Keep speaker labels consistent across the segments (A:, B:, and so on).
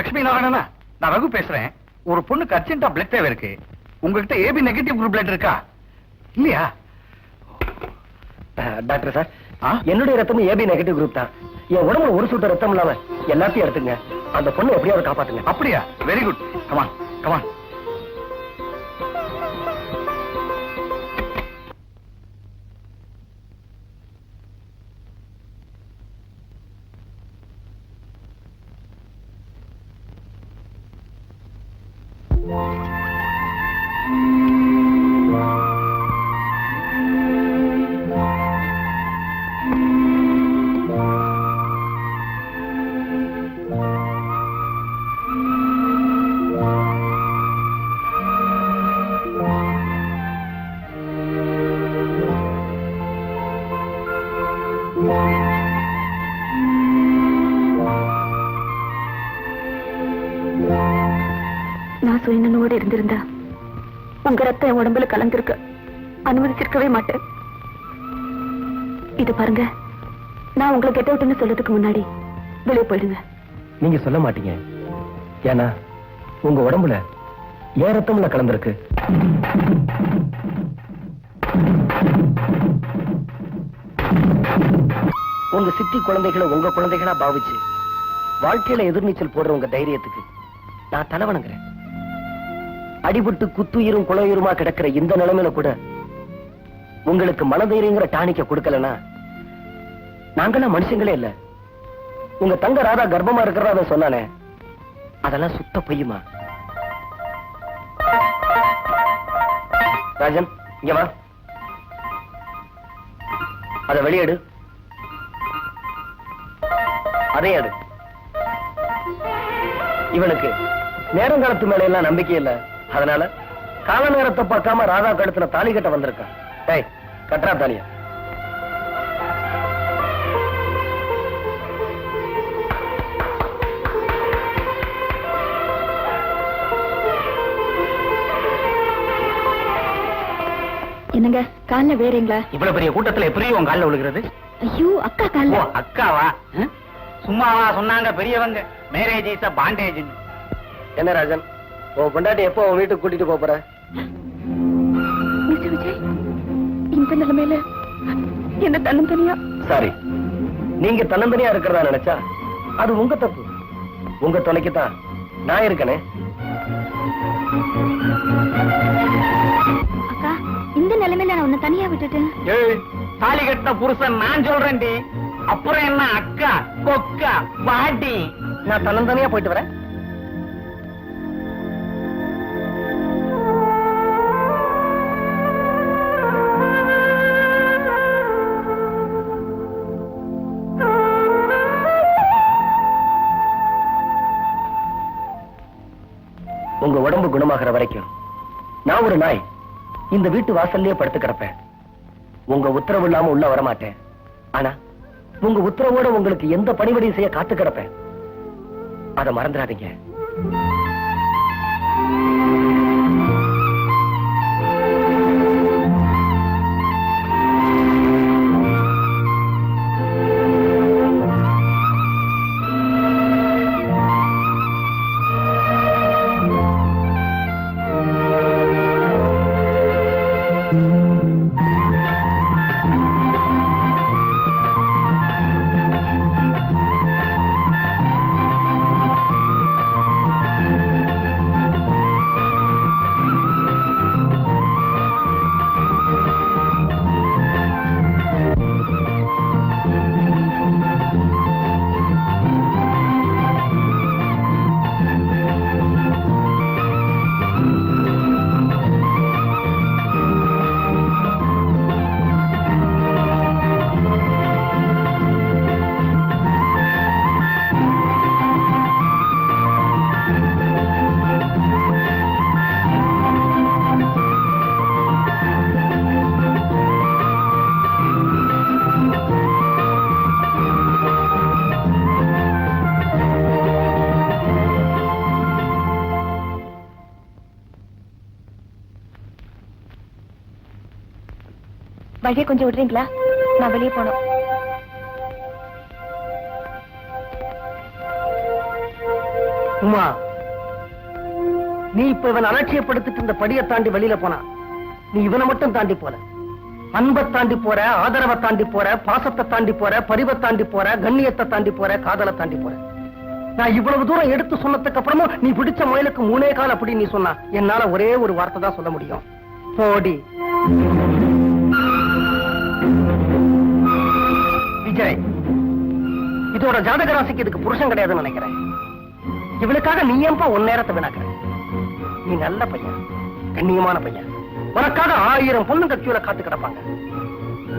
A: லட்சுமி நாராயணனா, நான் ரகு பேசுறேன். ஒரு பொண்ணுக்கு அர்ஜென்ட்டா பிளட் தேவை இருக்கு. உங்ககிட்ட ஏபி நெகட்டிவ் குரூப் பிளட் இருக்கா? இல்லையா?
B: டாக்டர் சார், என்னுடைய ரத்தமும் ஏபி நெகட்டிவ் குரூப் தான். என் உடம்புல ஒரு சுட்ட ரத்தம் இல்லாம எல்லாத்தையும் எடுத்துங்க. அந்த பொண்ணு எப்படியாவது காப்பாத்துங்க.
A: அப்படியா? Very good. Come on come on.
C: நான் சுயநனோடு இருந்திருந்தா உங்க ரத்தம் என் உடம்புல கலந்திருக்க அனுமதிச்சிருக்கவே மாட்டேன். இது பாருங்க, நான் உங்களை கெட் அவுட்னு சொல்றதுக்கு முன்னாடி வெளியே போயிடுங்க.
B: நீங்க சொல்ல மாட்டீங்க, ஏன்னா உங்க உடம்புல ஏன் ரத்தம்ல கலந்திருக்கு. உங்க சித்தி குழந்தைகளை உங்க குழந்தைகளா பாவிச்சு வாழ்க்கையில எதிர்நீச்சல் போடுற உங்க தைரியத்துக்கு நான் தலை வணங்குறேன். அடிபட்டு குத்துயிரும் குளையுருமா கிடக்கிற இந்த நிலைமையில கூட உங்களுக்கு மனதைரியங்கிற டானிக்க கொடுக்கலனா நாங்கெல்லாம் மனுஷங்களே இல்ல. உங்க தங்க ராதா கர்ப்பமா இருக்கிறதா சொன்னானே, அதெல்லாம் சுத்த பொய்யுமா? ராஜன், இங்க வா. அத வெளியேடு. அதையும் எடு. இவனுக்கு நேரங்காலத்து மேல எல்லாம் நம்பிக்கை இல்ல. அதனால கால நேரத்தை பார்க்காம ராதா கழுத்துல தாலி கட்ட வந்திருக்கான். டேய், கட்டுறா தாலிய.
C: என்னங்க கால்ல வேறீங்களா?
A: இவ்வளவு பெரிய கூட்டத்துல எப்படியும் உன் காலில் விழுகிறது?
C: ஐயோ, அக்கா கால்ல.
A: அக்காவா? சும்மாவா சொன்னாங்க பெரியவங்க, மேரேஜ் இஸ் a bondage.
B: என்ன ராஜன், உன் பொண்டாட்டி எப்போ உன் வீட்டுக்கு கூட்டிட்டு போற?
C: மிஸ்டர் விஜய், இந்த நிலைமையில என்ன தன்னந்தனியா?
B: சாரி, நீங்க தன்னந்தனியா இருக்கிறதா நினைச்சா அது உங்க தப்பு. உங்க துணைக்குத்தான் நான் இருக்கனே.
C: அக்கா, இந்த நிலைமையில நான் உன்னை தனியா விட்டுட்டேன்.
A: தாலி கட்டின புருஷன் நான் சொல்றேன்டி. அப்புறம் என்ன அக்கா கொக்கா பாட்டி?
B: நான் தன்னந்தனியா போயிட்டு வரேன். உங்க உடம்பு குணமாகிற வரைக்கும் நான் ஒரு நாய் இந்த வீட்டு வாசல்லையே படுத்து கிடப்பேன். உங்க உத்தரவு இல்லாம உள்ள வரமாட்டேன். ஆனா உங்க உத்தரவோட உங்களுக்கு எந்த பணிபடியும் செய்ய காத்து கிடப்பேன். அதை மறந்துடாதீங்க.
C: வழியை கொஞ்சம் விடுறீங்களா? நான் வெளியே போனோம்.
B: உமா, நீ இப்ப இவன் அலட்சியப்படுத்திட்டு இந்த படியை தாண்டி வெளியில போனா, நீ இவனை மட்டும் தாண்டி போல, அன்பை தாண்டி போற, ஆதரவை தாண்டி போற, பாசத்தை தாண்டி போற, பரிவை தாண்டி போற, கண்ணியத்தை தாண்டி போற, காதலை தாண்டி போற. நான் இவ்வளவு தூரம் எடுத்து சொன்னதுக்கு அப்புறமும் நீ பிடிச்ச முயலுக்கு 3 கால் அப்படி நீ சொன்னா, என்னால ஒரே ஒரு வார்த்தை தான் சொல்ல முடியும். போடி. விஜய், இதோட ஜாதக ராசிக்கு இதுக்கு புருஷன் கிடையாதுன்னு நினைக்கிறேன். இவளுக்காக நீ ஏன்பா உன் நேரத்தை வீணாக்குற? நீ நல்ல பையன், கண்ணியமான பையன். உனக்காக 1000 பொண்ணுங்க கியூல காத்து கிடப்பாங்க.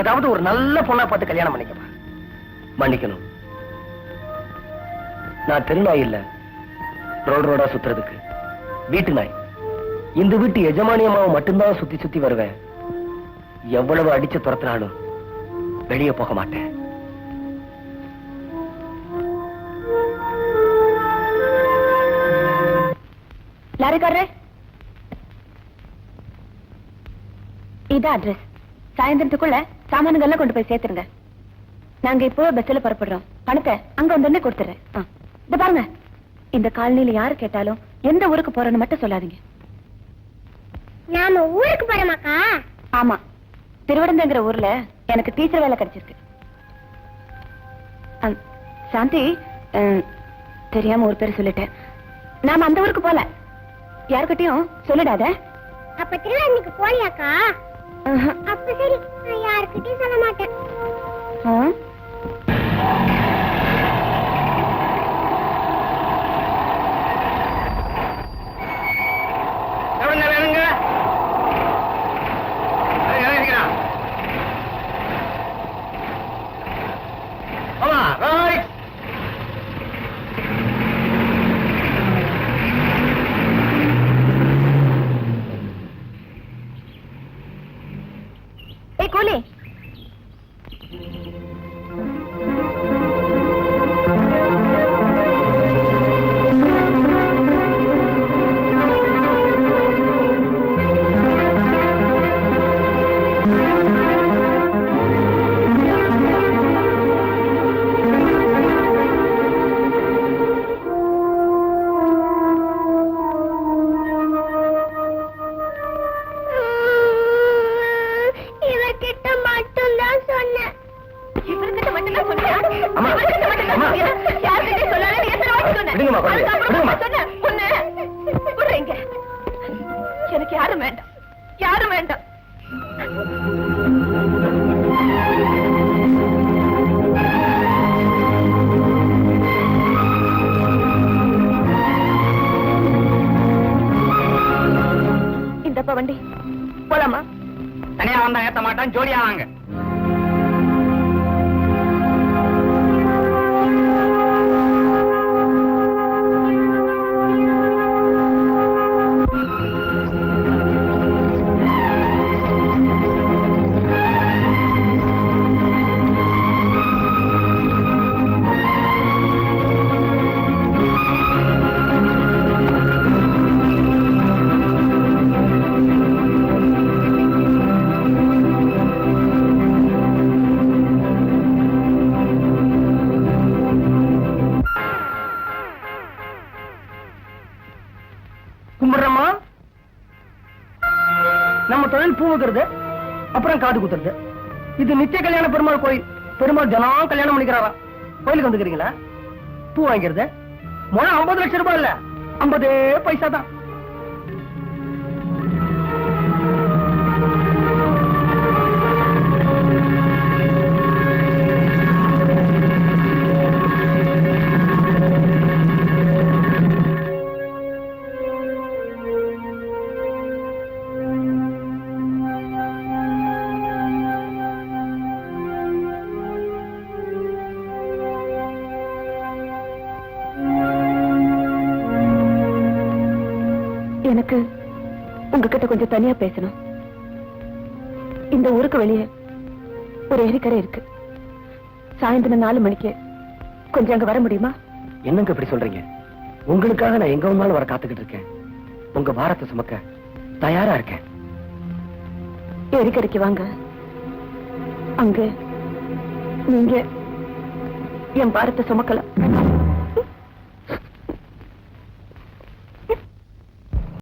B: ஏதாவது ஒரு நல்ல பொண்ணா பார்த்து கல்யாணம் பண்ணிக்கப்பா. மன்னிக்கணும், நான் தெருநாய் இல்ல, ரோடா சுத்துறதுக்கு வீட்டு நாய். இந்த வீட்டு எஜமானியமாவை மட்டும்தான் சுத்தி சுத்தி வருவேன். எவ்வளவு அடிச்சு துரத்தினாலும் வெளியே போக மாட்டேன்.
C: லாரிக்காரரே, இதான் அட்ரஸ். சாயந்தரத்துக்குள்ள சாமான்கள்லாம் கொண்டு போய் சேர்த்துருங்க. நாங்க இப்போ பஸ்ல புறப்படுறோம். பணத்தை அங்க வந்து கொடுத்துறேன். இத பாருங்க, இந்த காலனில யாரு கேட்டாலும் எந்த ஊருக்கு போறோன்னு மட்டும் சொல்லாதீங்க.
D: நாம ஊருக்கு போறோமாக்கா?
C: ஆமா, திருவடந்தங்கிற ஊர்ல எனக்கு டீச்சர் வேலை கிடைச்சிருக்கு. சாந்தி, தெரியாம ஒரு பேர் சொல்லிட்டேன். நாம அந்த ஊருக்கு போல, யாருக்கிட்டையும் சொல்லிடாத.
D: அப்ப திருவண்ணாமலைக்கு போலியாக்கா? அப்ப சரி, நான் யாருக்கிட்டையும் சொல்ல மாட்டேன்.
C: கூலி, எனக்கு யாரும் வேண்டாம், யாரும் வேண்டாம். இந்தப்பா வண்டி, போலாமா?
A: தனியா வந்தா ஏத்த மாட்டான், ஜோடியா வாங்க.
B: கும்பிடுறமா, நம்ம தொழில் பூ வைக்கிறது, அப்புறம் காது குத்துறது. இது நித்திய கல்யாண பெருமாள் கோயில். பெருமாள் தினம் கல்யாணம் பண்ணிக்கிறாரா. கோயிலுக்கு வந்துக்கிறீங்களா? பூ வாங்கிறது முழம் 50 லட்சம் ரூபாய் இல்ல, 50 பைசா தான்.
C: எனக்கு உங்ககிட்ட கொஞ்சம் தனியா பேசணும். இந்த ஊருக்கு வெளியே ஒரு ஏரிக்கரை இருக்கு. சாயந்தரம் 4 மணிக்கு கொஞ்சம் அங்க வர முடியுமா?
B: என்னங்க இப்படி சொல்றீங்க? உங்களுக்காக நான் எங்க வந்தாலும் வர காத்துக்கிட்டு இருக்கேன். உங்க பாரத்தை சுமக்க தயாரா இருக்கேன்.
C: ஏரிக்கரைக்கு வாங்க. அங்க நீங்க என் பாரத்தை சுமக்கலாம்.